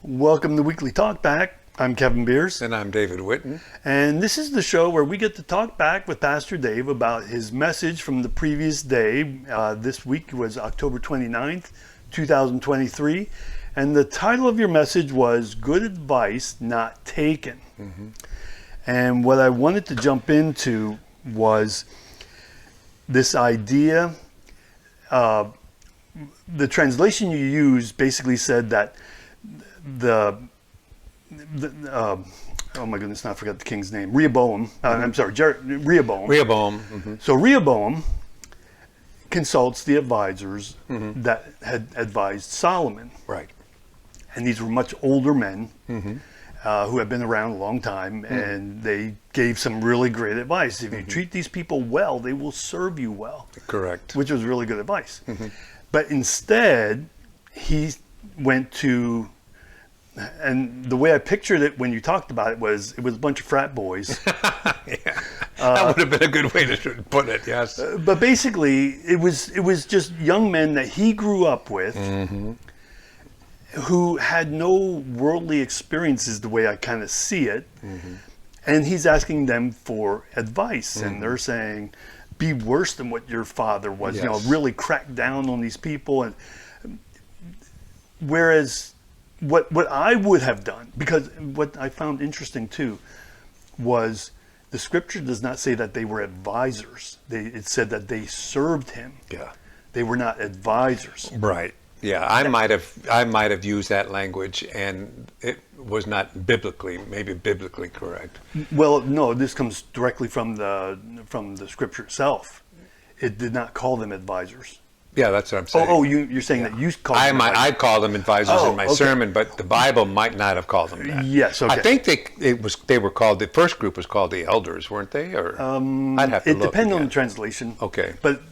Welcome to Weekly Talkback. I'm Kevin Beers. And I'm David Witten. And this is the show where we get to talk back with Pastor Dave about his message from the previous day. This week was October 29th, 2023. And the title of your message was Good Advice Not Taken. Mm-hmm. And what I wanted to jump into was this idea. The translation you used basically said that oh my goodness, now I forgot the king's name. Rehoboam. I'm sorry, Rehoboam. Rehoboam. Mm-hmm. So Rehoboam consults the advisors that had advised Solomon. Right. And these were much older men who had been around a long time, and they gave some really great advice. If you treat these people well, they will serve you well. Correct. Which was really good advice. But instead, he went to, and the way I pictured it when you talked about it was a bunch of frat boys. Yeah. That would have been a good way to put it, yes. But basically, it was just young men that he grew up with who had no worldly experiences the way I kind of see it. And he's asking them for advice. And they're saying, be worse than what your father was. Yes. You know, really crack down on these people. And whereas what I would have done, because what I found interesting too was the scripture does not say that they were advisors. It said that they served him. Yeah. They were not advisors. Right. Yeah, I might have used that language, and it was not maybe biblically correct. Well, no, this comes directly from the scripture itself. It did not call them advisors. Yeah, that's what I'm saying. You're saying that you called them advisors. I call them advisors in my sermon, but the Bible might not have called them that. Yes, okay. I think they were called, the first group was called the elders, weren't they? Or I'd have to look. It depends on the translation. Okay. But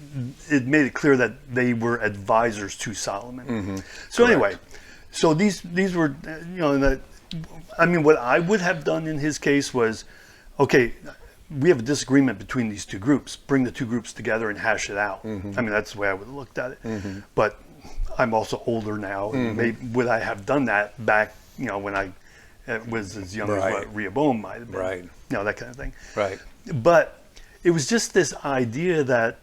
it made it clear that they were advisors to Solomon. So Correct. anyway, so these were, what I would have done in his case was, okay, we have a disagreement between these two groups. Bring the two groups together and hash it out. That's the way I would have looked at it. But I'm also older now. And maybe would I have done that back, when I was as young as what Rehoboam might have been. Right. That kind of thing. Right. But it was just this idea that,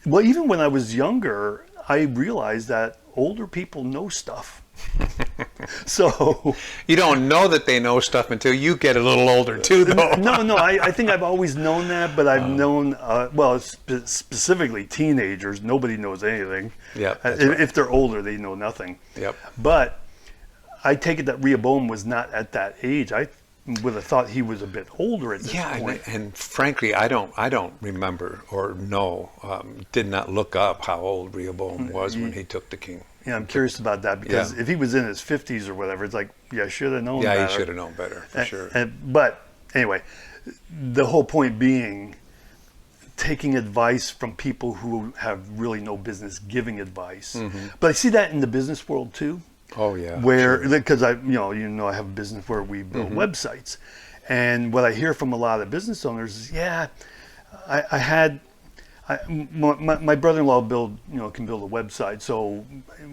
well, even when I was younger, I realized that older people know stuff. So you don't know that they know stuff until you get a little older too, though. No, I think I've always known that, but I've known, specifically teenagers, nobody knows anything. Yeah. If they're older, they know nothing. Yep. But I take it that Rehoboam was not at that age. I would have thought he was a bit older at this point. And frankly, I don't remember or know, did not look up how old Rehoboam was when he took the king. Yeah, I'm curious about that because if he was in his 50s or whatever, it's like, I should have known better. Yeah, he should have known better, for sure. But anyway, the whole point being taking advice from people who have really no business giving advice. But I see that in the business world too. Oh yeah. Where, because I have a business where we build websites. And what I hear from a lot of business owners is, my brother-in-law can build a website, so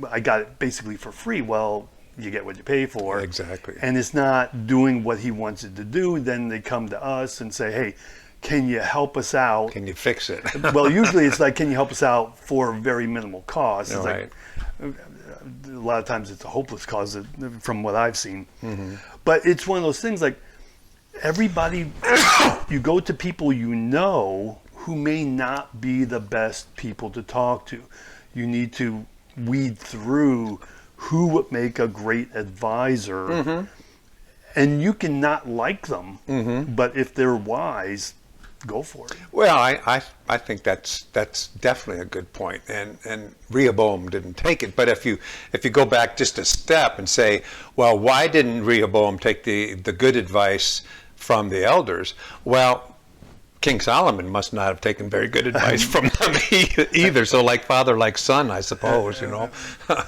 I got it basically for free. Well, you get what you pay for. Exactly. And it's not doing what he wants it to do. Then they come to us and say, hey, can you help us out? Can you fix it? Well, usually it's like, can you help us out for very minimal cost? It's right. like, a lot of times it's a hopeless cause from what I've seen. But it's one of those things like everybody, you go to people who may not be the best people to talk to. You need to weed through who would make a great advisor. And you can not like them, but if they're wise, go for it. Well, I think that's definitely a good point. And Rehoboam didn't take it. But if you go back just a step and say, well, why didn't Rehoboam take the good advice from the elders? Well, King Solomon must not have taken very good advice from them either. So like father, like son, I suppose,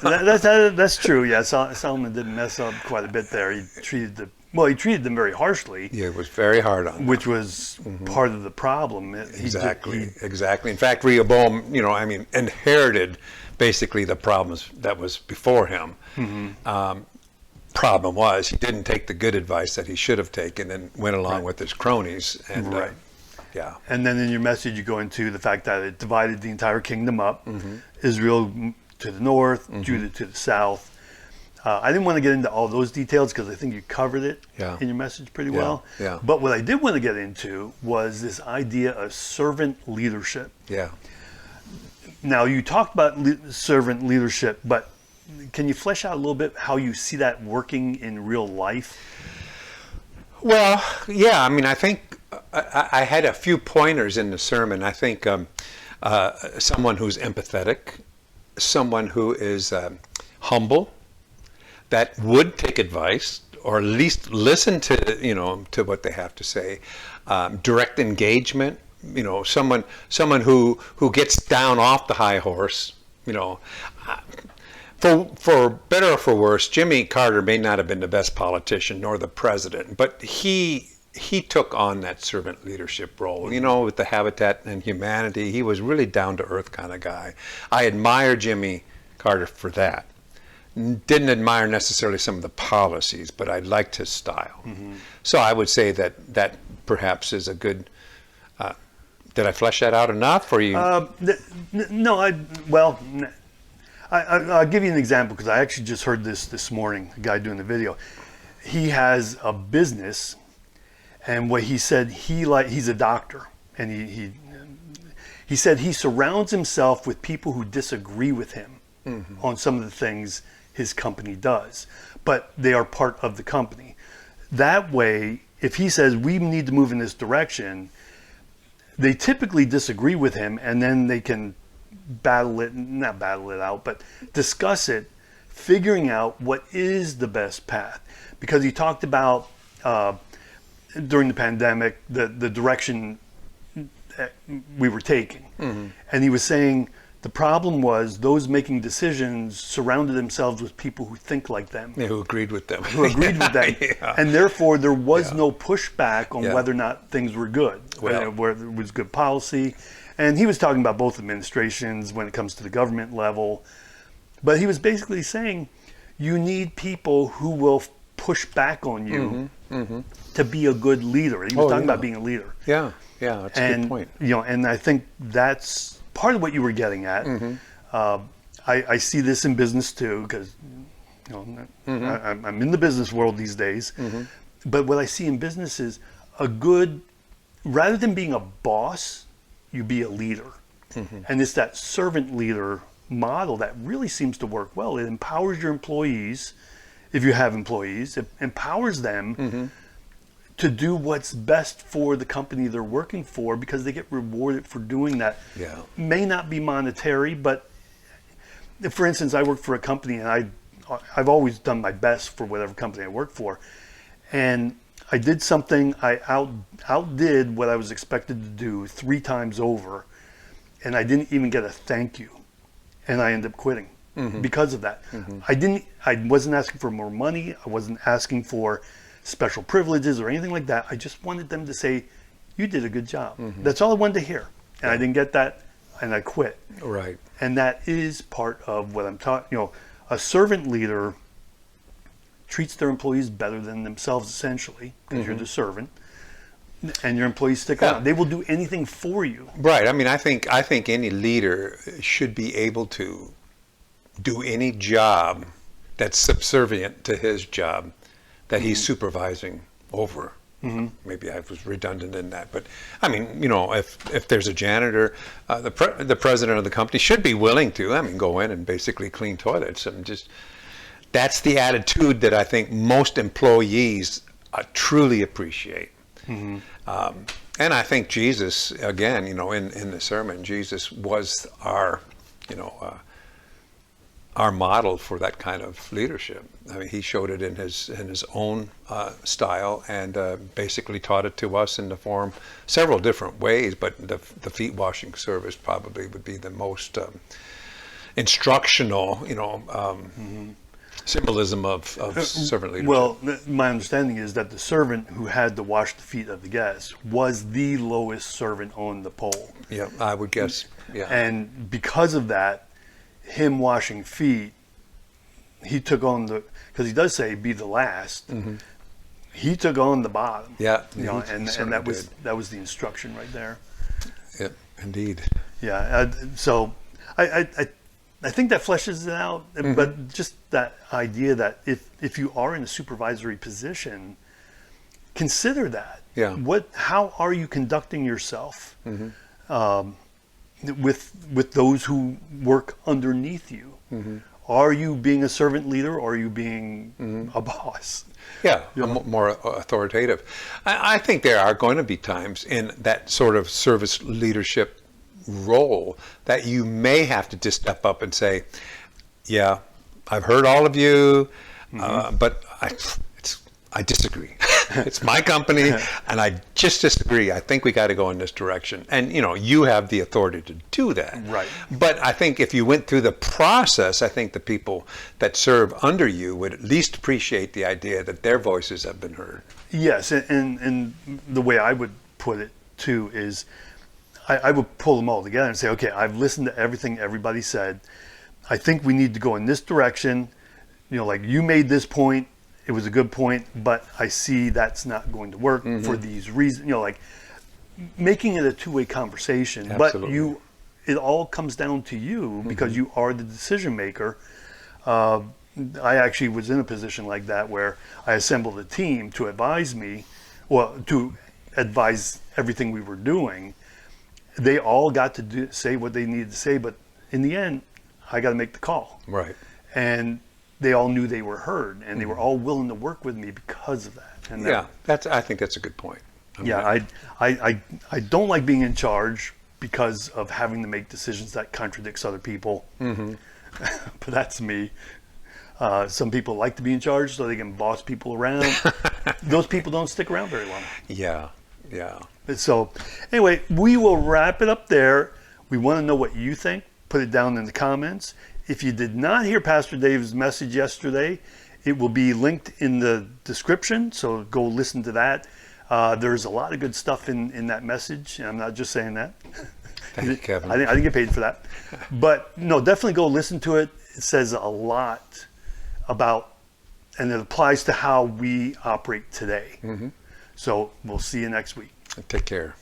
That's true. Yeah, Solomon did mess up quite a bit there. He treated them very harshly. Yeah, it was very hard on them. Which was part of the problem. Exactly. In fact, Rehoboam, inherited basically the problems that was before him. problem was he didn't take the good advice that he should have taken and went along Right. with his cronies. And Right. yeah. And then in your message, you go into the fact that it divided the entire kingdom up. Israel to the north, Judah to the south. I didn't want to get into all those details because I think you covered it Yeah. in your message pretty Yeah, well. yeah. But what I did want to get into was this idea of servant leadership. Yeah. Now, you talked about servant leadership, but can you flesh out a little bit how you see that working in real life? Well, yeah. I mean, I think I had a few pointers in the sermon. I think someone who's empathetic, someone who is humble, that would take advice or at least listen to what they have to say. Direct engagement. Someone who gets down off the high horse. For better or for worse, Jimmy Carter may not have been the best politician nor the president, but he took on that servant leadership role. With the Habitat and Humanity, he was really down to earth kind of guy. I admire Jimmy Carter for that. Didn't admire necessarily some of the policies, but I liked his style. So I would say that perhaps is a good. Did I flesh that out enough, or you? No, I'll give you an example because I actually just heard this morning. The guy doing the video, he has a business, and what he said he's a doctor, and he said he surrounds himself with people who disagree with him on some of the things his company does, but they are part of the company. That way, if he says we need to move in this direction, they typically disagree with him, and then they can not battle it out, but discuss it, figuring out what is the best path. Because he talked about during the pandemic, the direction that we were taking. And he was saying the problem was those making decisions surrounded themselves with people who think like them. Yeah, who agreed with them. Yeah. And therefore there was no pushback on Yeah. whether or not things were good, Well. whether it was good policy. And he was talking about both administrations when it comes to the government level. But he was basically saying you need people who will push back on you to be a good leader. He was talking about being a leader. Yeah, that's a good point. And I think that's part of what you were getting at. I see this in business too, because I'm in the business world these days. But what I see in business is rather than being a boss, you be a leader. And it's that servant leader model that really seems to work well. It empowers your employees, if you have employees, it empowers them to do what's best for the company they're working for because they get rewarded for doing that. Yeah. May not be monetary, but for instance, I work for a company and I've always done my best for whatever company I work for. And I did something, I outdid what I was expected to do 3 times over, and I didn't even get a thank you. And I ended up quitting because of that. I wasn't asking for more money. I wasn't asking for special privileges or anything like that. I just wanted them to say, you did a good job. That's all I wanted to hear. And I didn't get that, and I quit. Right. And that is part of what I'm talking, a servant leader treats their employees better than themselves, essentially, because you're the servant, and your employees stick around. They will do anything for you. Right. I mean, I think any leader should be able to do any job that's subservient to his job that he's supervising over. Maybe I was redundant in that, but I mean, if there's a janitor, the president of the company should be willing to, go in and basically clean toilets and just. That's the attitude that I think most employees truly appreciate. And I think Jesus, again, in the sermon, Jesus was our model for that kind of leadership. I mean, he showed it in his own style and basically taught it to us in the form several different ways. But the feet washing service probably would be the most instructional, symbolism of servant leadership. Well, my understanding is that the servant who had to wash the feet of the guests was the lowest servant on the pole. Yeah, I would guess. Yeah. And because of that, him washing feet he took on because he does say be the last. He took on the bottom. Yeah, you know, and that was did. that was the instruction right there. Yeah, indeed. Yeah, so I think that fleshes it out. But just that idea that if you are in a supervisory position, consider that. Yeah. How are you conducting yourself with those who work underneath you? Are you being a servant leader, or are you being a boss? Yeah, more authoritative. I think there are going to be times in that sort of service leadership role that you may have to just step up and say, yeah, I've heard all of you, but I disagree. It's my company, and I just disagree. I think we got to go in this direction. And, you have the authority to do that. Right. But I think if you went through the process, I think the people that serve under you would at least appreciate the idea that their voices have been heard. Yes, and the way I would put it, too, is I would pull them all together and say, okay, I've listened to everything everybody said. I think we need to go in this direction. Like you made this point. It was a good point, but I see that's not going to work for these reasons. Like making it a two-way conversation. Absolutely. But it all comes down to you because you are the decision maker. I actually was in a position like that where I assembled a team to advise me, to advise everything we were doing. They all got to say what they needed to say, but in the end, I got to make the call. Right. And they all knew they were heard, and they were all willing to work with me because of that. And I think that's a good point. I don't like being in charge because of having to make decisions that contradicts other people. But that's me. Some people like to be in charge so they can boss people around. Those people don't stick around very long. Yeah. So anyway, we will wrap it up there. We want to know what you think. Put it down in the comments. If you did not hear Pastor Dave's message yesterday, it will be linked in the description, so go listen to that. There's a lot of good stuff in that message, and I'm not just saying that. Thank you, Kevin. I didn't get paid for that. But no, definitely go listen to it. It says a lot about, and it applies to how we operate today. So we'll see you next week. Take care.